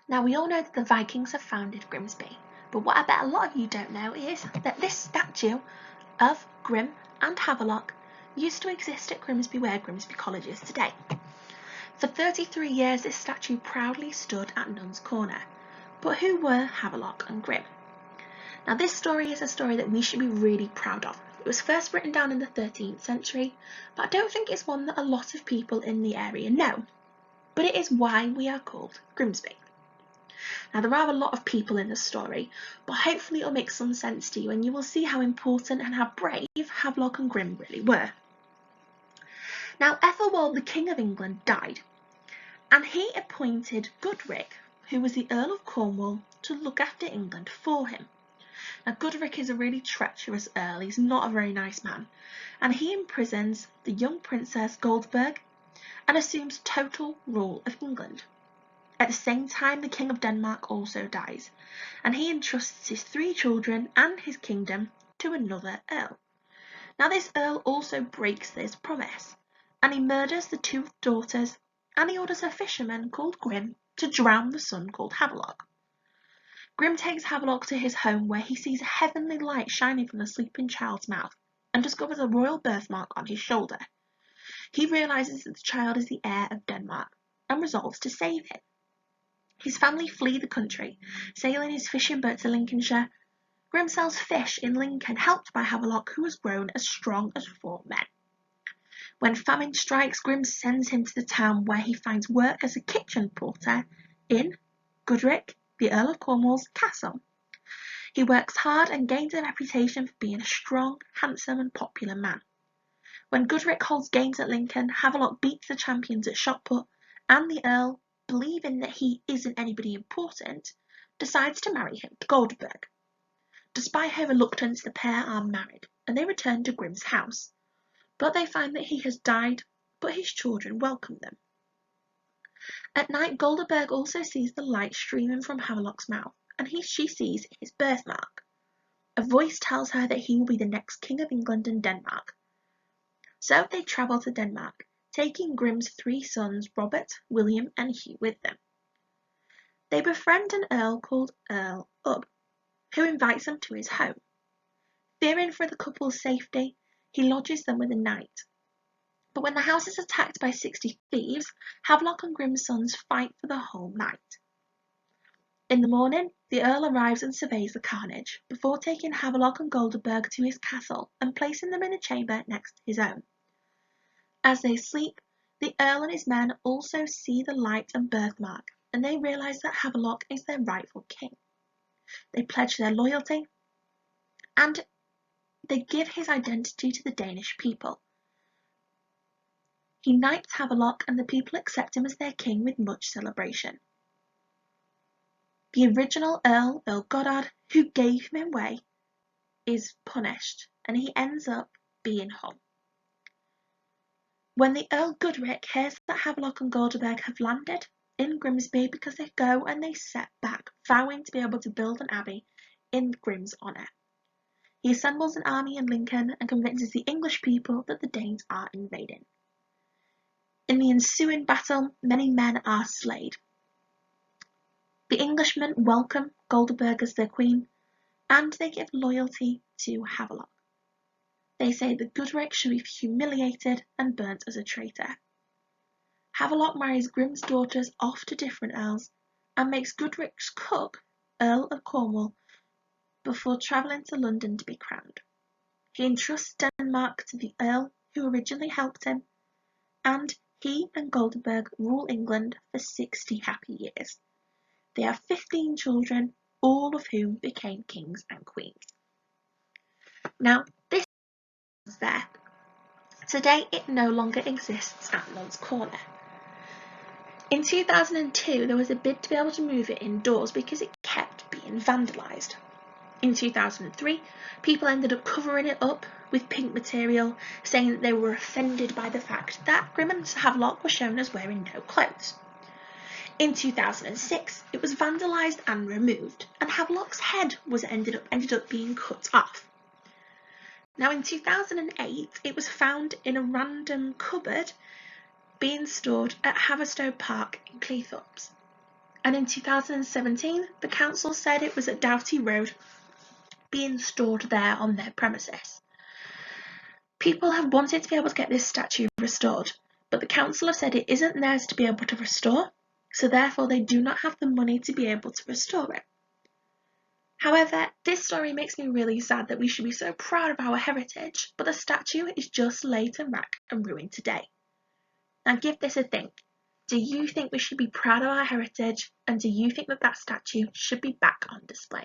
Now we all know that the Vikings have founded Grimsby, but what I bet a lot of you don't know is that this statue of Grim and Havelock used to exist at Grimsby where Grimsby College is today. For 33 years this statue proudly stood at Nuns Corner. But who were Havelock and Grim? Now this story is a story that we should be really proud of. It was first written down in the 13th century, but I don't think it's one that a lot of people in the area know. But it is why we are called Grimsby. Now there are a lot of people in the story, but hopefully it'll make some sense to you and you will see how important and how brave Havelock and Grim really were. Now Ethelwald, the King of England, died, and he appointed Godric, who was the Earl of Cornwall, to look after England for him. Now Godric is a really treacherous earl, he's not a very nice man, and he imprisons the young princess Goldberg and assumes total rule of England. At the same time, the King of Denmark also dies, and he entrusts his 3 children and his kingdom to another earl. Now this earl also breaks this promise, and he murders the 2 daughters, and he orders a fisherman called Grim to drown the son called Havelock. Grim takes Havelock to his home where he sees a heavenly light shining from the sleeping child's mouth and discovers a royal birthmark on his shoulder. He realises that the child is the heir of Denmark and resolves to save him. His family flee the country, sailing his fishing boat to Lincolnshire. Grim sells fish in Lincoln, helped by Havelock, who has grown as strong as 4 men. When famine strikes, Grim sends him to the town where he finds work as a kitchen porter in Godric, the Earl of Cornwall's castle. He works hard and gains a reputation for being a strong, handsome and popular man. When Godric holds games at Lincoln, Havelock beats the champions at shot put, and the Earl, believing that he isn't anybody important, decides to marry him to Goldberg. Despite her reluctance, the pair are married, and they return to Grim's house. But they find that he has died, but his children welcome them. At night, Goldberg also sees the light streaming from Havelock's mouth, and she sees his birthmark. A voice tells her that he will be the next King of England and Denmark. So they travel to Denmark, taking Grim's 3 sons, Robert, William and Hugh, with them. They befriend an earl called Earl Ub, who invites them to his home. Fearing for the couple's safety, he lodges them with a knight. But when the house is attacked by 60 thieves, Havelock and Grim's sons fight for the whole night. In the morning, the Earl arrives and surveys the carnage, before taking Havelock and Goldberg to his castle and placing them in a chamber next to his own. As they sleep, the Earl and his men also see the light and birthmark, and they realise that Havelock is their rightful king. They pledge their loyalty, and they give his identity to the Danish people. He knights Havelock, and the people accept him as their king with much celebration. The original Earl, Earl Goddard, who gave him away, is punished, and he ends up being hung. When the Earl Godric hears that Havelock and Goldberg have landed in Grimsby, because they go and they set back, vowing to be able to build an abbey in Grim's honour. He assembles an army in Lincoln and convinces the English people that the Danes are invading. In the ensuing battle, many men are slain. The Englishmen welcome Goldberg as their queen, and they give loyalty to Havelock. They say that Godric should be humiliated and burnt as a traitor. Havelock marries Grim's daughters off to different earls, and makes Godric's cook Earl of Cornwall before travelling to London to be crowned. He entrusts Denmark to the Earl who originally helped him, and he and Goldberg rule England for 60 happy years. They have 15 children, all of whom became kings and queens. Now, this is there. Today it no longer exists at Nuns Corner. In 2002, there was a bid to be able to move it indoors because it kept being vandalised. In 2003, people ended up covering it up with pink material, saying that they were offended by the fact that Grim and Havelock were shown as wearing no clothes. In 2006, it was vandalised and removed, and Havelock's head was ended up being cut off. Now in 2008, it was found in a random cupboard being stored at Haverstow Park in Cleethorpes. And in 2017, the council said it was at Doughty Road, being stored there on their premises. People have wanted to be able to get this statue restored, but the council have said it isn't theirs to be able to restore, so therefore they do not have the money to be able to restore it. However, this story makes me really sad that we should be so proud of our heritage, but the statue is just laid to wreck and ruin today. Now give this a think. Do you think we should be proud of our heritage, and do you think that that statue should be back on display?